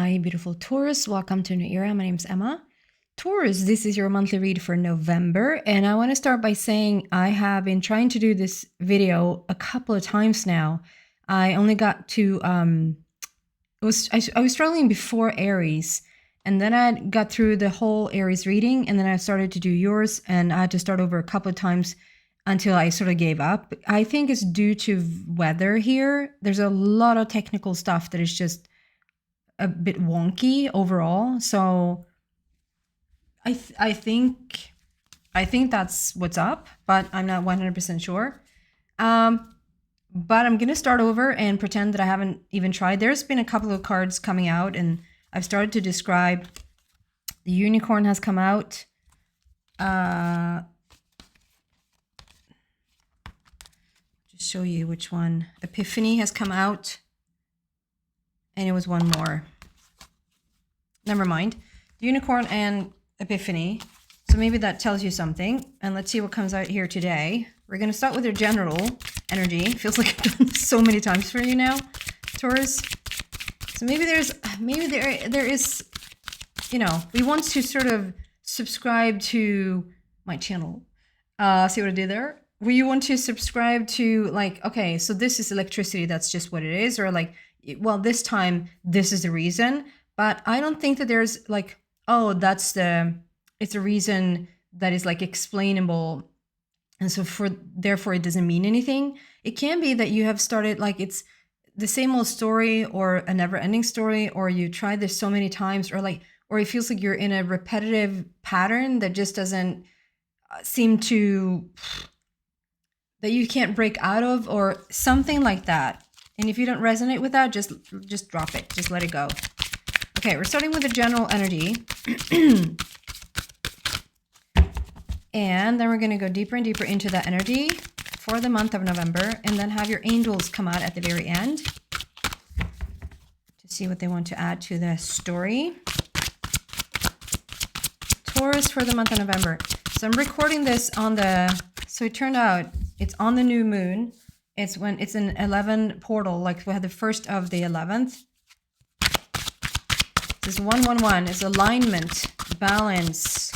Hi, beautiful Taurus. Welcome to a new era. My name's Emma. Taurus, this is your monthly read for November. And I want to start by saying I have been trying to do this video a couple of times now. I only got to, I was struggling before Aries. And then I got through the whole Aries reading. And then I started to do yours. And I had to start over a couple of times until I sort of gave up. I think it's due to weather here. There's a lot of technical stuff that is just a bit wonky overall. So I think that's what's up, but I'm not 100% sure. But I'm going to start over and pretend that I haven't even tried. There's been a couple of cards coming out and I've started to describe. The unicorn has come out. Just show you which one. Epiphany has come out. And it was one more. Never mind. Unicorn and Epiphany. So maybe that tells you something. And let's see what comes out here today. We're going to start with your general energy. Feels like I've done this so many times for you now, Taurus. So maybe there is, you know, we want to sort of subscribe to my channel. See what I did there? Where you want to subscribe to, like, okay, so this is electricity. That's just what it is. Or like, well, this time, this is the reason. But I don't think that there's like, oh, it's a reason that is like explainable. And so therefore it doesn't mean anything. It can be that you have started, like it's the same old story or a never ending story, or you tried this so many times, or it feels like you're in a repetitive pattern that just doesn't seem to, that you can't break out of, or something like that. And if you don't resonate with that, just drop it. Just let it go. Okay, we're starting with the general energy. And then we're going to go deeper and deeper into that energy for the month of November. And then have your angels come out at the very end to see what they want to add to the story. Taurus for the month of November. So I'm recording this on so it turned out it's on the new moon. It's when it's an 11 portal, like we had the first of the 11th. This is 111. It's alignment, balance.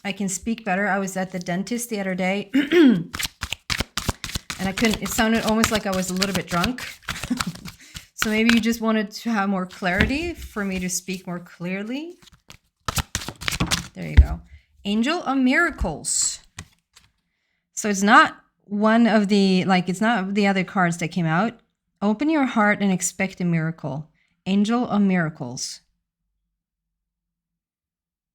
I can speak better. I was at the dentist the other day, and I couldn't. It sounded almost like I was a little bit drunk. So maybe you just wanted to have more clarity for me to speak more clearly. There you go. Angel of Miracles. So it's not one of the, like, it's not the other cards that came out. Open your heart and expect a miracle. Angel of Miracles.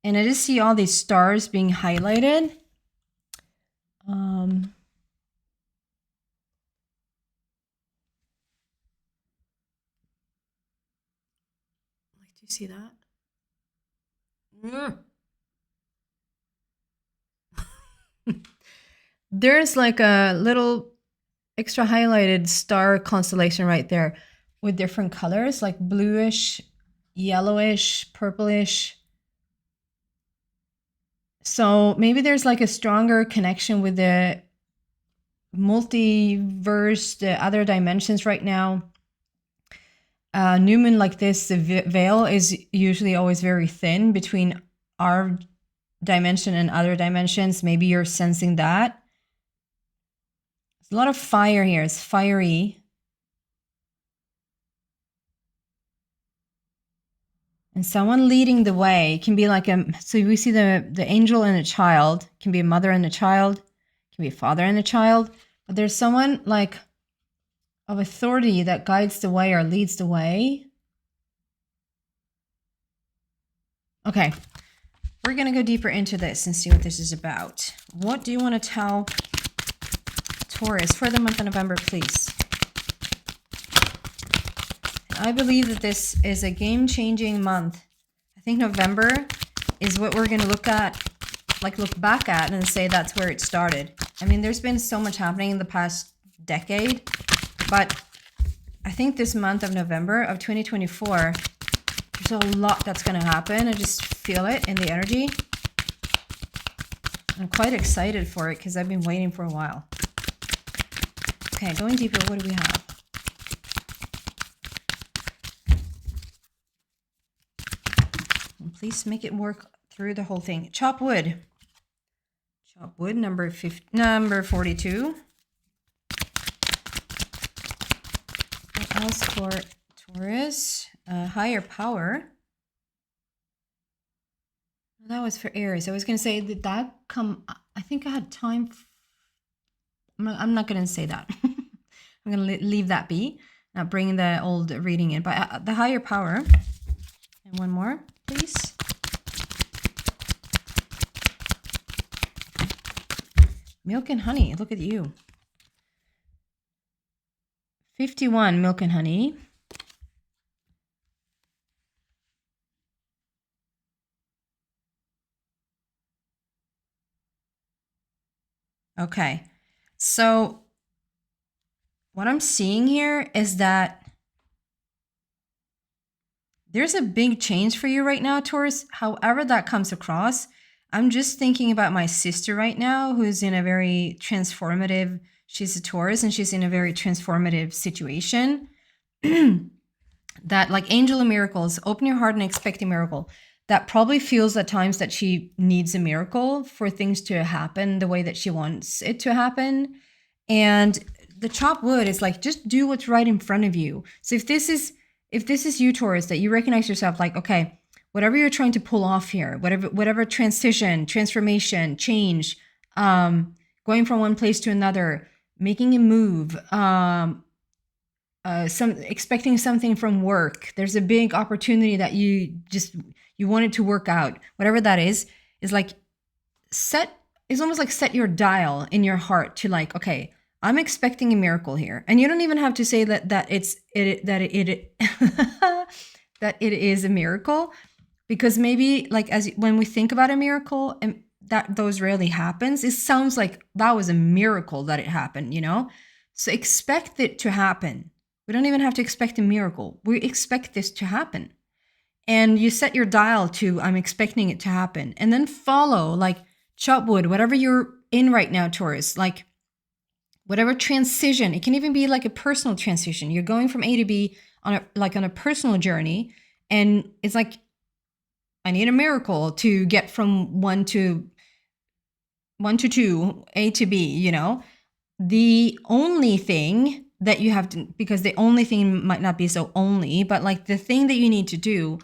And I just see all these stars being highlighted. Like, do you see that? There's like a little extra highlighted star constellation right there with different colors, like bluish, yellowish, purplish. So maybe there's like a stronger connection with the multiverse, the other dimensions right now. New moon like this, the veil is usually always very thin between our dimension and other dimensions. Maybe you're sensing that. There's a lot of fire here. It's fiery. And someone leading the way can be like so we see the angel and a child, can be a mother and a child, can be a father and a child. But there's someone like of authority that guides the way or leads the way. Okay, we're going to go deeper into this and see what this is about. What do you want to tell Taurus for the month of November, please? I believe that this is a game-changing month. I think November is what we're going to look at, like look back at and say that's where it started. I mean, there's been so much happening in the past decade, but I think this month of November of 2024, there's a lot that's going to happen. I just feel it in the energy. I'm quite excited for it because I've been waiting for a while. Okay, going deeper, what do we have? Please make it work through the whole thing. Chop wood. Chop wood, number 42. What else for Taurus? Higher power. That was for Aries. I was going to say, did that come? I think I had time. I'm not going to say that. I'm going to leave that be. Not bring the old reading in. But the higher power. And one more, please. Milk and honey. Look at you. 51, milk and honey. Okay, so what I'm seeing here is that there's a big change for you right now, Taurus. However that comes across, I'm just thinking about my sister right now, who's in a very transformative, she's a Taurus and she's in a very transformative situation. That like angel of miracles, open your heart and expect a miracle. That probably feels at times that she needs a miracle for things to happen the way that she wants it to happen. And the chop wood is like, just do what's right in front of you. So if this is you, Taurus, that you recognize yourself like, okay, whatever you're trying to pull off here, whatever transition, transformation, change, going from one place to another, making a move, expecting something from work. There's a big opportunity that you want it to work out. Whatever that is like it's almost like set your dial in your heart to like, okay, I'm expecting a miracle here. And you don't even have to say that it that it is a miracle, because maybe like when we think about a miracle and that those rarely happens, it sounds like that was a miracle that it happened, you know? So expect it to happen. We don't even have to expect a miracle. We expect this to happen. And you set your dial to, I'm expecting it to happen. And then follow, like, chop wood, whatever you're in right now, Taurus, like whatever transition. It can even be like a personal transition. You're going from A to B on a personal journey. And it's like, I need a miracle to get from 1 to 2, A to B, you know? The only thing that you have to, because the only thing might not be so only, but like the thing that you need to do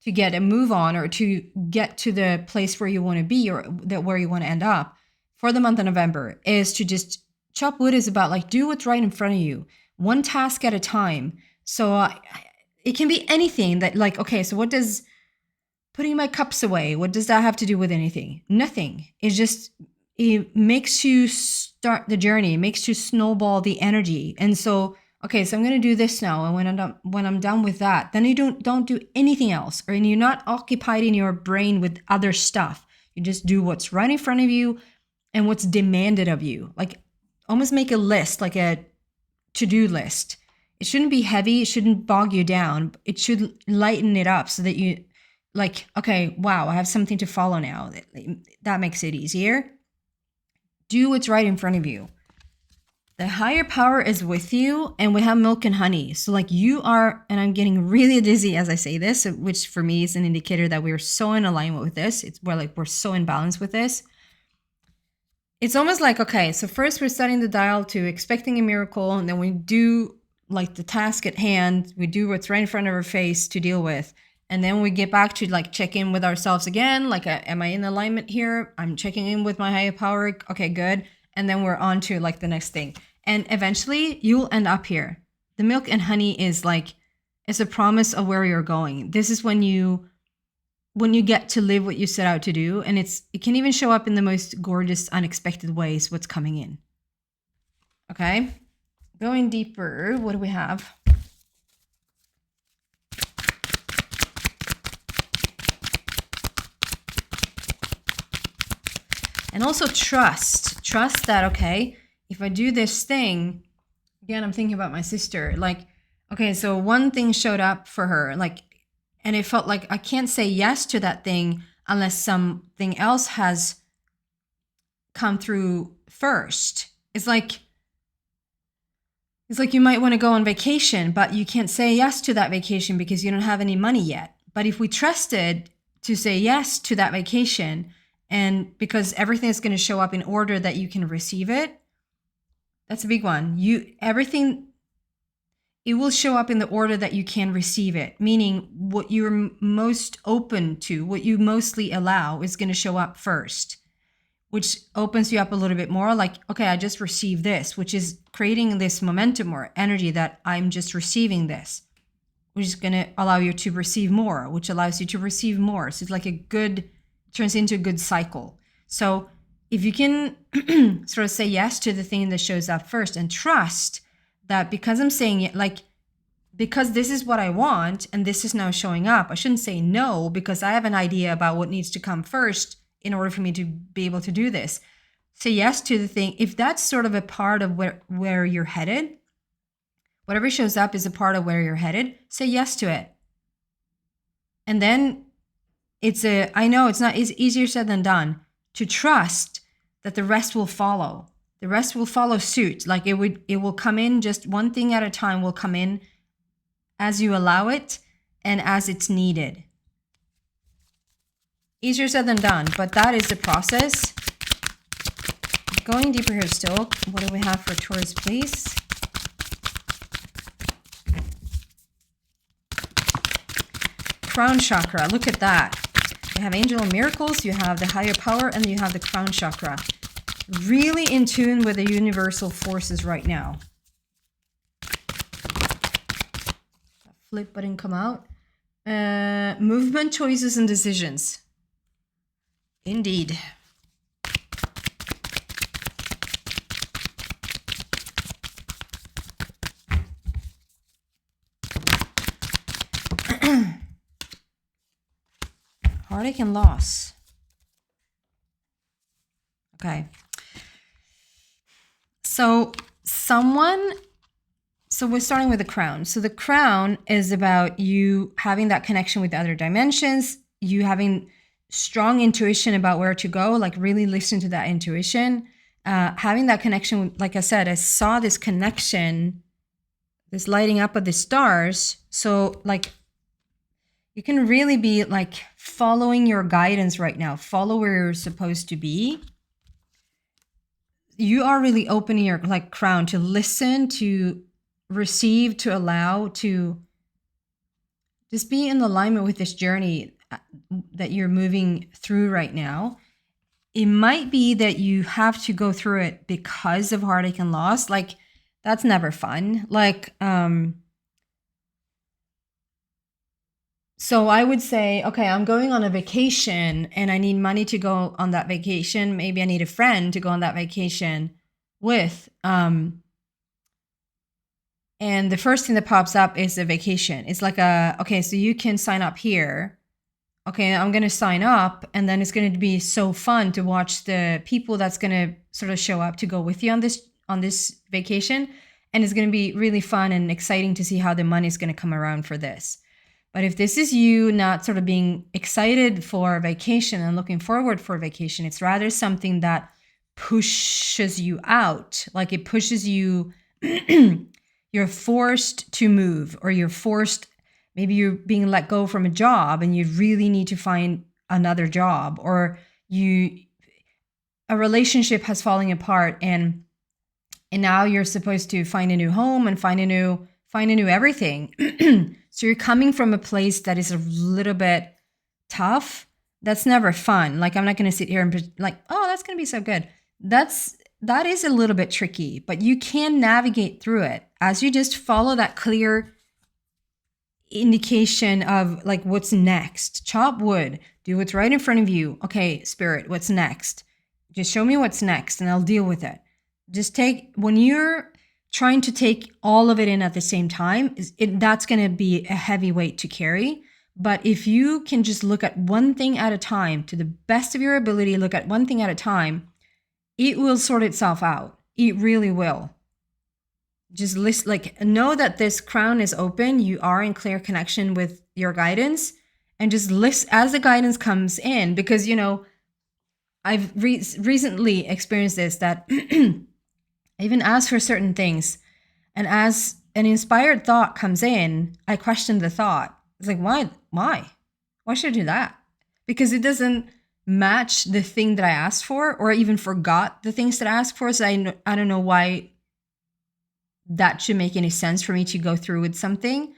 to get a move on or to get to the place where you want to be or that where you want to end up for the month of November is to just chop wood. Is about like, do what's right in front of you, one task at a time. So it can be anything that like, okay, so what does putting my cups away, what does that have to do with anything? Nothing. It's just, it makes you start the journey, it makes you snowball the energy. And so, okay, so I'm going to do this now. And when I'm done with that, then you don't do anything else, or you're not occupied in your brain with other stuff. You just do what's right in front of you and what's demanded of you. Like almost make a list, like a to-do list. It shouldn't be heavy. It shouldn't bog you down. It should lighten it up so that you like, okay, wow, I have something to follow now. That makes it easier. Do what's right in front of you. The higher power is with you, and we have milk and honey. So like you are, and I'm getting really dizzy as I say this, which for me is an indicator that we're so in alignment with this. We're so in balance with this. It's almost like, okay, so first we're setting the dial to expecting a miracle, and then we do like the task at hand. We do what's right in front of our face to deal with. And then we get back to like check in with ourselves again. Like, am I in alignment here? I'm checking in with my higher power. Okay, good. And then we're on to like the next thing. And eventually you'll end up here. The milk and honey is like, it's a promise of where you're going. This is when you get to live what you set out to do. And it can even show up in the most gorgeous, unexpected ways, what's coming in. Okay. Going deeper, what do we have? And also trust that, okay, if I do this thing, again, I'm thinking about my sister, like, okay, so one thing showed up for her, like, and it felt like I can't say yes to that thing unless something else has come through first. It's like you might want to go on vacation, but you can't say yes to that vacation because you don't have any money yet. But if we trusted to say yes to that vacation. And because everything is going to show up in order that you can receive it. That's a big one. Everything, it will show up in the order that you can receive it, meaning what you're most open to, what you mostly allow is going to show up first, which opens you up a little bit more like, okay, I just received this, which is creating this momentum or energy that I'm just receiving this, which is going to allow you to receive more, which allows you to receive more. So it's like turns into a good cycle. So if you can sort of say yes to the thing that shows up first and trust that because I'm saying it, like, because this is what I want and this is now showing up, I shouldn't say no because I have an idea about what needs to come first in order for me to be able to do this. Say yes to the thing. If that's sort of a part of where you're headed, whatever shows up is a part of where you're headed, say yes to it. And then I know it's easier said than done to trust that the rest will follow. The rest will follow suit. Like it will come in, just one thing at a time will come in as you allow it and as it's needed. Easier said than done, but that is the process. Going deeper here still. What do we have for Taurus, please? Crown chakra, look at that. You have angel and miracles, you have the higher power, and you have the crown chakra. Really in tune with the universal forces right now. Flip button come out. Movement, choices, and decisions. Indeed. Heartache and loss. Okay. So we're starting with the crown. So the crown is about you having that connection with other dimensions, you having strong intuition about where to go, like really listen to that intuition, having that connection. Like I said, I saw this connection, this lighting up of the stars. So like you can really be like following your guidance right now, follow where you're supposed to be. You are really opening your like crown to listen, to receive, to allow, to just be in alignment with this journey that you're moving through right now. It might be that you have to go through it because of heartache and loss. Like that's never fun. Like, so I would say, okay, I'm going on a vacation and I need money to go on that vacation. Maybe I need a friend to go on that vacation with. And the first thing that pops up is a vacation. It's like okay, so you can sign up here. Okay, I'm going to sign up and then it's going to be so fun to watch the people that's going to sort of show up to go with you on this vacation. And it's going to be really fun and exciting to see how the money is going to come around for this. But if this is you not sort of being excited for a vacation and looking forward for a vacation, it's rather something that pushes you out. Like it pushes you, you're forced to move, or you're forced, maybe you're being let go from a job and you really need to find another job, or a relationship has fallen apart and now you're supposed to find a new home and find a new everything. So you're coming from a place that is a little bit tough. That's never fun. Like I'm not going to sit here and be like, oh, that's going to be so good. That is a little bit tricky, but you can navigate through it as you just follow that clear indication of like what's next. Chop wood, do what's right in front of you. Okay, spirit, what's next? Just show me what's next and I'll deal with it. When you're trying to take all of it in at the same time, that's going to be a heavy weight to carry. But if you can just look at one thing at a time, to the best of your ability, look at one thing at a time, it will sort itself out. It really will. Just know that this crown is open. You are in clear connection with your guidance, and just listen as the guidance comes in, because, I've recently experienced this, that I even ask for certain things, and as an inspired thought comes in, I question the thought. It's like, why? Why should I do that? because it doesn't match the thing that I asked for, or I even forgot the things that I asked for. So I don't know why that should make any sense for me to go through with something.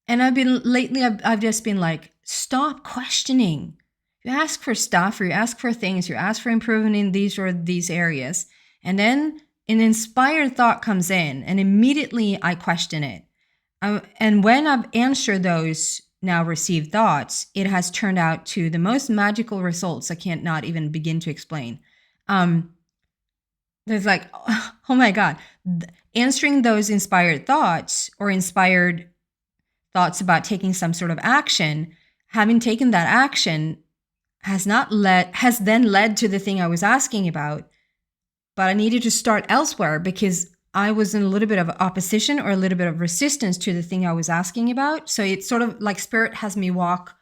And I've just been like, stop questioning. You ask for stuff, or you ask for things, you ask for improvement in these or these areas. And then an inspired thought comes in, and immediately I question it. And when I've answered those now received thoughts, it has turned out to the most magical results I can't not even begin to explain. There's like, oh my God, answering those inspired thoughts, or inspired thoughts about taking some sort of action, having taken that action has then led to the thing I was asking about, but I needed to start elsewhere because I was in a little bit of opposition or a little bit of resistance to the thing I was asking about. So it's sort of like Spirit has me walk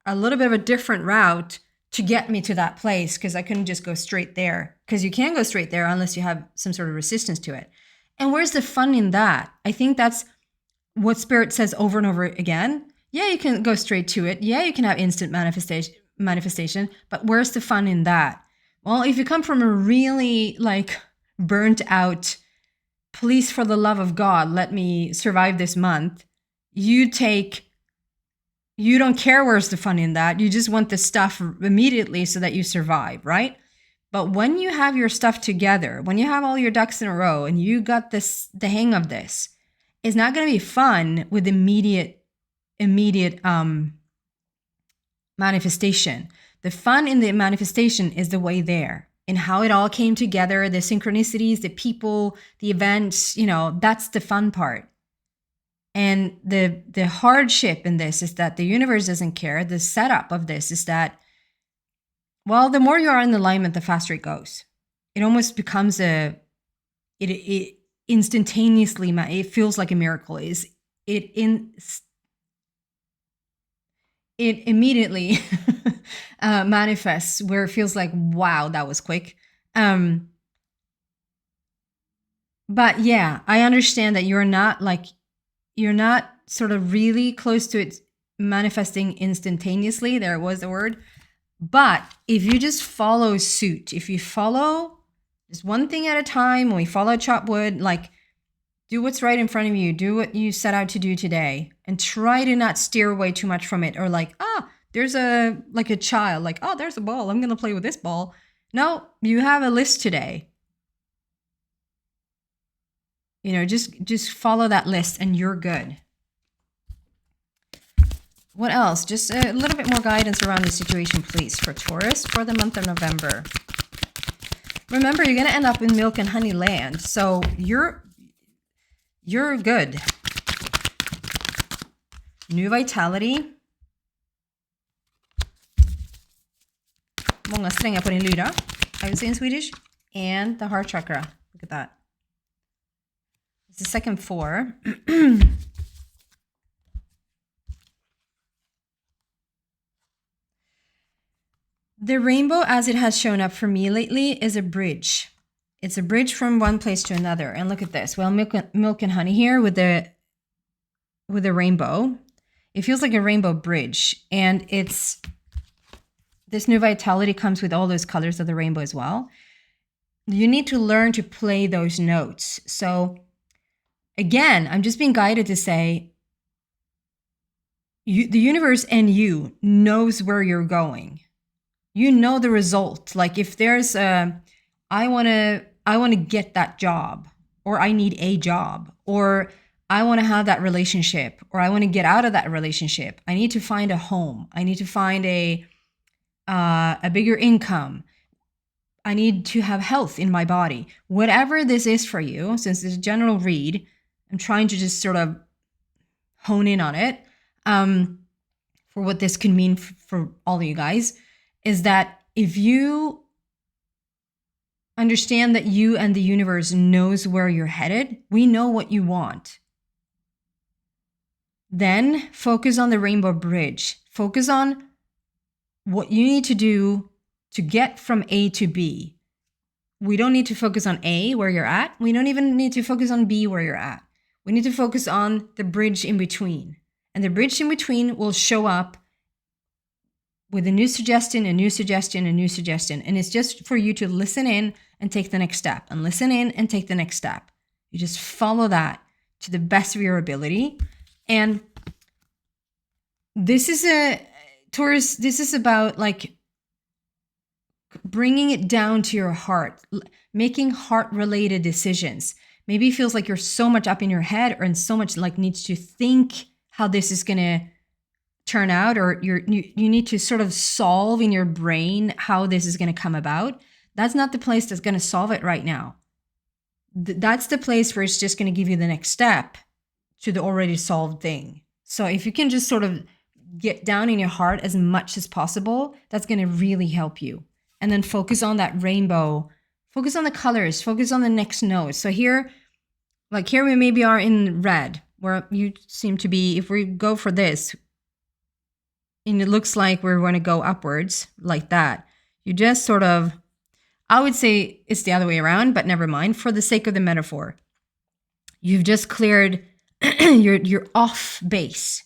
a little bit of a different route to get me to that place, because I couldn't just go straight there, because you can't go straight there unless you have some sort of resistance to it. And where's the fun in that? I think that's what Spirit says over and over again. Yeah, you can go straight to it. Yeah, you can have instant manifestation, but where's the fun in that? Well, if you come from a really like burnt out, please for the love of God, let me survive this month, you don't care where's the fun in that. You just want the stuff immediately so that you survive, right? But when you have your stuff together, when you have all your ducks in a row and you got the hang of this, it's not going to be fun with immediate manifestation. The fun in the manifestation is the way there, and how it all came together, the synchronicities, the people, the events, that's the fun part. And the hardship in this is that the universe doesn't care. The setup of this is that, well, the more you are in alignment, the faster it goes. It almost becomes it instantaneously, it feels like a miracle. It immediately manifests, where it feels like, wow, that was quick. But yeah, I understand that you're not sort of really close to it manifesting instantaneously. There was the word. But if you just follow suit, if you follow just one thing at a time, when we follow chop wood, like do what's right in front of you, do what you set out to do today, and try to not steer away too much from it, or like, there's a child, like, oh, there's a ball, I'm going to play with this ball. No, you have a list today. Just follow that list and you're good. What else? Just a little bit more guidance around the situation, please, for Taurus for the month of November. Remember, you're going to end up in milk and honey land, so you're good. New vitality. Många strängar på din lyra, I would say in Swedish. And the heart chakra. Look at that. It's the second 4. The rainbow, as it has shown up for me lately, is a bridge. It's a bridge from one place to another. And look at this. Well, milk and honey here with the rainbow. It feels like a rainbow bridge. And this new vitality comes with all those colors of the rainbow as well. You need to learn to play those notes. So again, I'm just being guided to say, the universe and you knows where you're going. You know the result. Like if there's I want to get that job, or I need a job, or I want to have that relationship, or I want to get out of that relationship. I need to find a home. I need to find a bigger income. I need to have health in my body. Whatever this is for you, since it's a general read, I'm trying to just sort of hone in on it for what this can mean for all of you guys, is that if you understand that you and the universe knows where you're headed, we know what you want. Then focus on the rainbow bridge. Focus on what you need to do to get from A to B. We don't need to focus on A, where you're at. We don't even need to focus on B, where you're at. We need to focus on the bridge in between. And the bridge in between will show up with a new suggestion, a new suggestion, a new suggestion. And it's just for you to listen in and take the next step, and listen in and take the next step. You just follow that to the best of your ability. And this is Taurus, this is about like bringing it down to your heart, making heart-related decisions. Maybe it feels like you're so much up in your head or in so much like needs to think how this is going to turn out, or you need to sort of solve in your brain how this is going to come about. That's not the place that's going to solve it right now. That's the place where it's just going to give you the next step to the already solved thing. So if you can just sort of get down in your heart as much as possible, that's going to really help you. And then focus on that rainbow, focus on the colors, focus on the next note. So here, like here we maybe are in red, where you seem to be. If we go for this, and it looks like we're going to go upwards like that, you just sort of, I would say it's the other way around, but never mind. For the sake of the metaphor, you've just cleared, you're off base.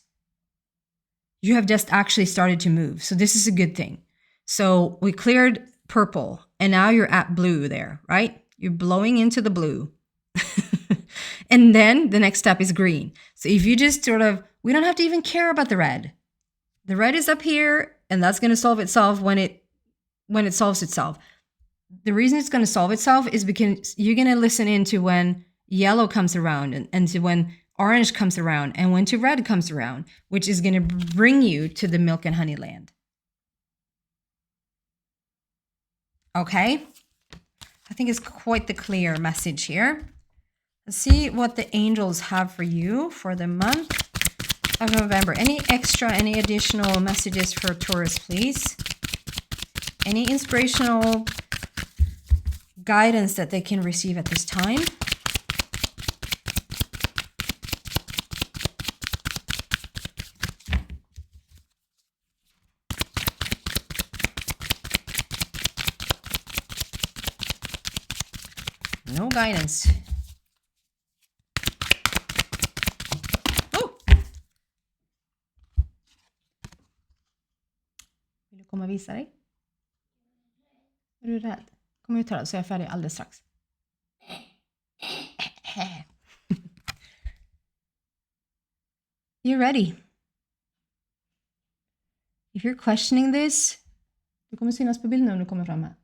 You have just actually started to move. So this is a good thing. So we cleared purple and now you're at blue there, right? You're blowing into the blue. And then the next step is green. So if you just sort of, we don't have to even care about the red. The red is up here and that's going to solve itself when it solves itself. The reason it's going to solve itself is because you're going to listen into when yellow comes around and to when orange comes around and when to red comes around, which is going to bring you to the milk and honey land. Okay. I think it's quite the clear message here. Let's see what the angels have for you for the month of November. Any additional messages for Taurus, please? Any inspirational guidance that they can receive at this time? No guidance. Oh! Vill du komma och visa dig? Är du rädd? Kom ut här så är jag färdig alldeles strax. You're ready. If you're questioning this, du kommer synas på bilden om du kommer fram här.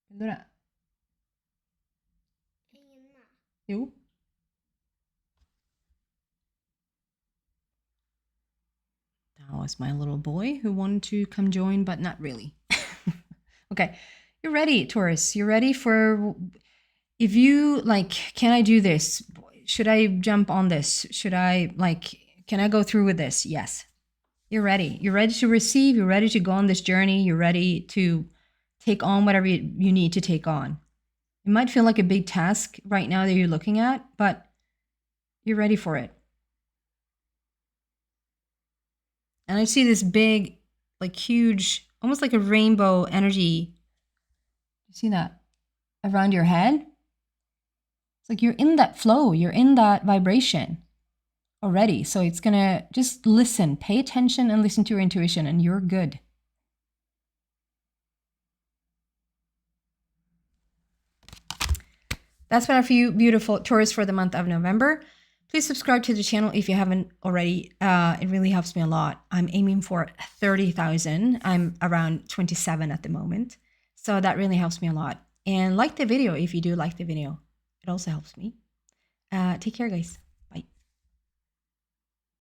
Vill du det? Jo. That was my little boy who wanted to come join, but not really. Okay, you're ready, Taurus. You're ready for, if you like, can I do this? Should I jump on this? Should I like, can I go through with this? Yes. You're ready. You're ready to receive. You're ready to go on this journey. You're ready to take on whatever you need to take on. It might feel like a big task right now that you're looking at, but you're ready for it. And I see this big, like huge, almost like a rainbow energy. You see that around your head? It's like you're in that flow. You're in that vibration already. So it's going to just listen, pay attention and listen to your intuition, and you're good. That's what I have for you, beautiful Taurus, for the month of November. Please subscribe to the channel if you haven't already. It really helps me a lot. I'm aiming for 30,000. I'm around 27 at the moment. So that really helps me a lot. And like the video if you do like the video. It also helps me. Take care, guys.